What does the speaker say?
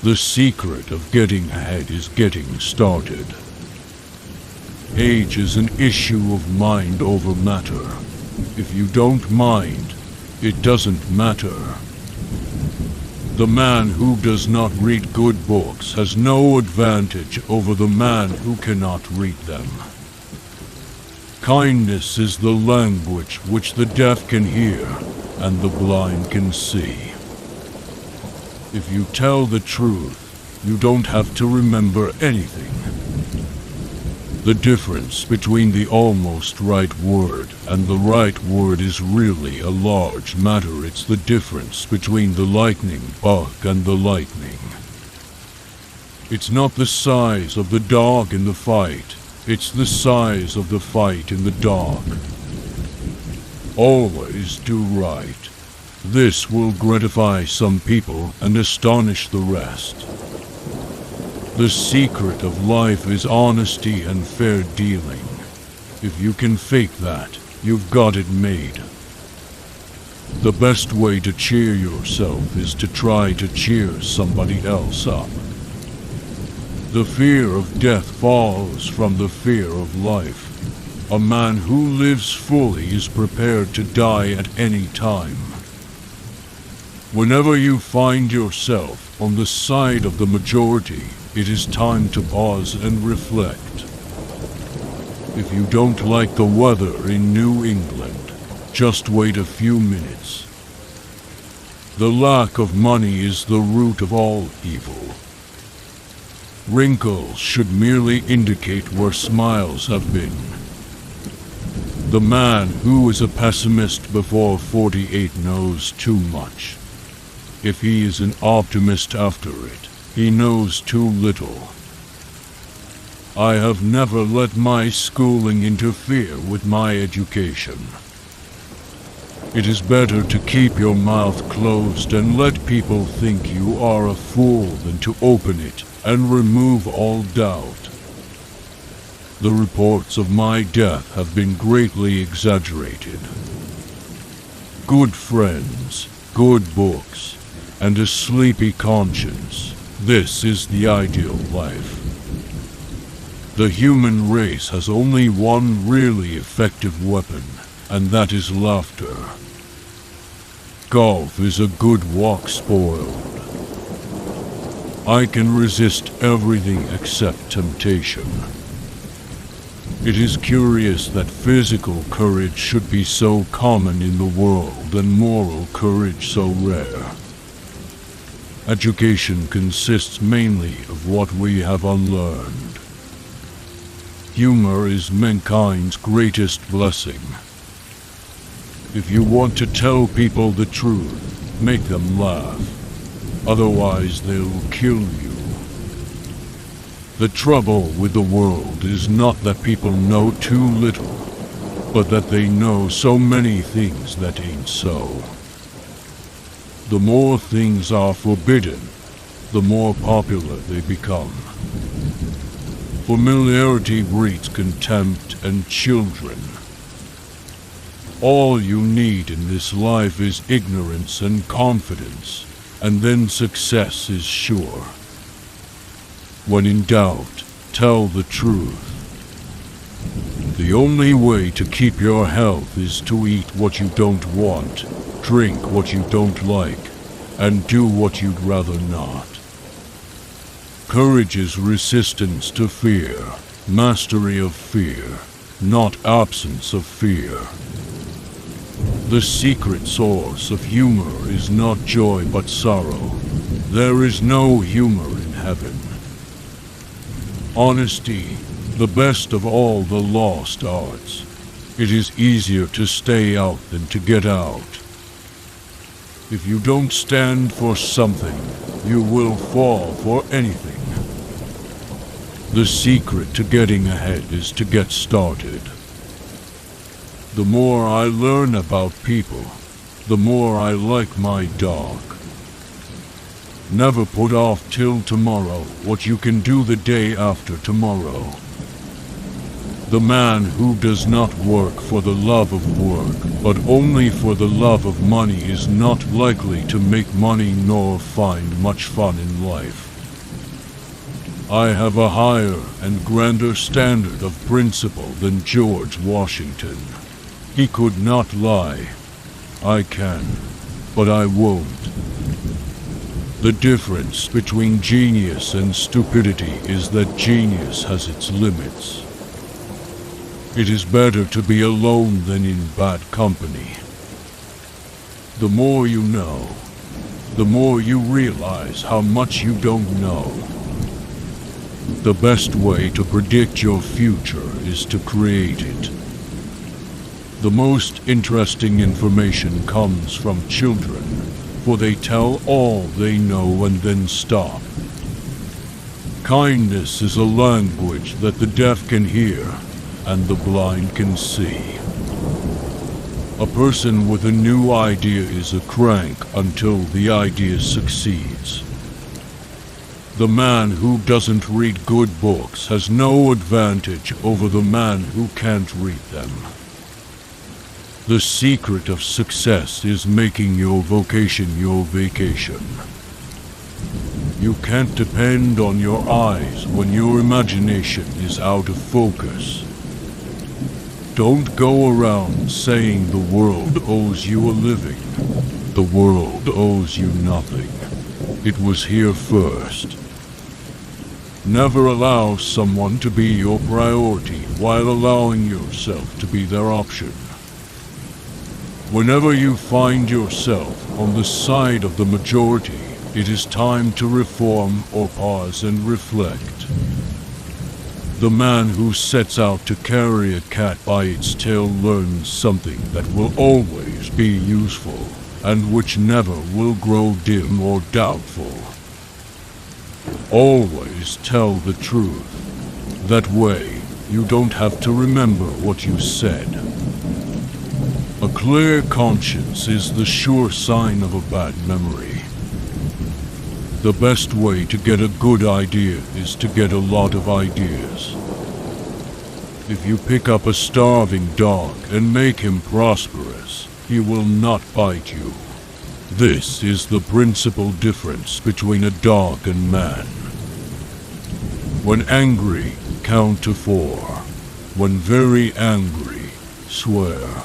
The secret of getting ahead is getting started. Age is an issue of mind over matter. If you don't mind, it doesn't matter. The man who does not read good books has no advantage over the man who cannot read them. Kindness is the language which the deaf can hear and the blind can see. If you tell the truth, you don't have to remember anything. The difference between the almost right word and the right word is really a large matter. It's the difference between the lightning bug and the lightning. It's not the size of the dog in the fight, it's the size of the fight in the dog. Always do right. This will gratify some people and astonish the rest. The secret of life is honesty and fair dealing. If you can fake that, you've got it made. The best way to cheer yourself is to try to cheer somebody else up. The fear of death falls from the fear of life. A man who lives fully is prepared to die at any time. Whenever you find yourself on the side of the majority, it is time to pause and reflect. If you don't like the weather in New England, just wait a few minutes. The lack of money is the root of all evil. Wrinkles should merely indicate where smiles have been. The man who is a pessimist before 48 knows too much. If he is an optimist after it, he knows too little. I have never let my schooling interfere with my education. It is better to keep your mouth closed and let people think you are a fool than to open it and remove all doubt. The reports of my death have been greatly exaggerated. Good friends, good books, and a sleepy conscience. This is the ideal life. The human race has only one really effective weapon, and that is laughter. Golf is a good walk spoiled. I can resist everything except temptation. It is curious that physical courage should be so common in the world and moral courage so rare. Education consists mainly of what we have unlearned. Humor is mankind's greatest blessing. If you want to tell people the truth, make them laugh. Otherwise, they'll kill you. The trouble with the world is not that people know too little, but that they know so many things that ain't so. The more things are forbidden, the more popular they become. Familiarity breeds contempt and children. All you need in this life is ignorance and confidence, and then success is sure. When in doubt, tell the truth. The only way to keep your health is to eat what you don't want, drink what you don't like, and do what you'd rather not. Courage is resistance to fear, mastery of fear, not absence of fear. The secret source of humor is not joy but sorrow. There is no humor in heaven. Honesty, the best of all the lost arts. It is easier to stay out than to get out. If you don't stand for something, you will fall for anything. The secret to getting ahead is to get started. The more I learn about people, the more I like my dog. Never put off till tomorrow what you can do the day after tomorrow. The man who does not work for the love of work, but only for the love of money is not likely to make money nor find much fun in life. I have a higher and grander standard of principle than George Washington. He could not lie. I can, but I won't. The difference between genius and stupidity is that genius has its limits. It is better to be alone than in bad company. The more you know, the more you realize how much you don't know. The best way to predict your future is to create it. The most interesting information comes from children, for they tell all they know and then stop. Kindness is a language that the deaf can hear and the blind can see. A person with a new idea is a crank until the idea succeeds. The man who doesn't read good books has no advantage over the man who can't read them. The secret of success is making your vocation your vacation. You can't depend on your eyes when your imagination is out of focus. Don't go around saying the world owes you a living. The world owes you nothing. It was here first. Never allow someone to be your priority while allowing yourself to be their option. Whenever you find yourself on the side of the majority, it is time to reform or pause and reflect. The man who sets out to carry a cat by its tail learns something that will always be useful, and which never will grow dim or doubtful. Always tell the truth. That way, you don't have to remember what you said. A clear conscience is the sure sign of a bad memory. The best way to get a good idea is to get a lot of ideas. If you pick up a starving dog and make him prosperous, he will not bite you. This is the principal difference between a dog and man. When angry, count to 4. When very angry, swear.